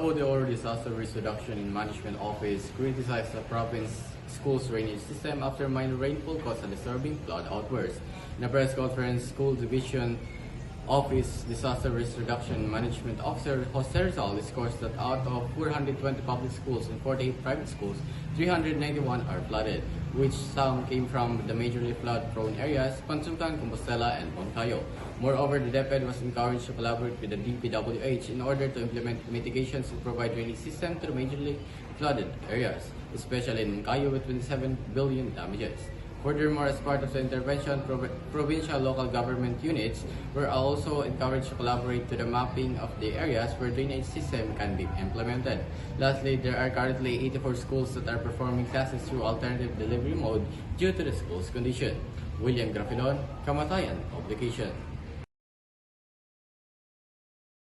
WDO, or Disaster Risk Reduction and Management Office, criticized the province school's drainage system after minor rainfall caused a disturbing flood outburst. In a press conference, School Division Office Disaster Risk Reduction and Management Officer Jose Rizal disclosed that out of 420 public schools and 48 private schools, 391 are flooded, which some came from the majorly flood-prone areas, Pansukan, Compostela, and Moncayo. Moreover, the DepEd was encouraged to collaborate with the DPWH in order to implement mitigations to provide drainage system to the majorly flooded areas, especially in Moncayo with 27 billion damages. Furthermore, as part of the intervention, provincial local government units were also encouraged to collaborate to the mapping of the areas where drainage system can be implemented. Lastly, there are currently 84 schools that are performing classes through alternative delivery mode due to the school's condition. William Grafilon, Kamatayan Publication.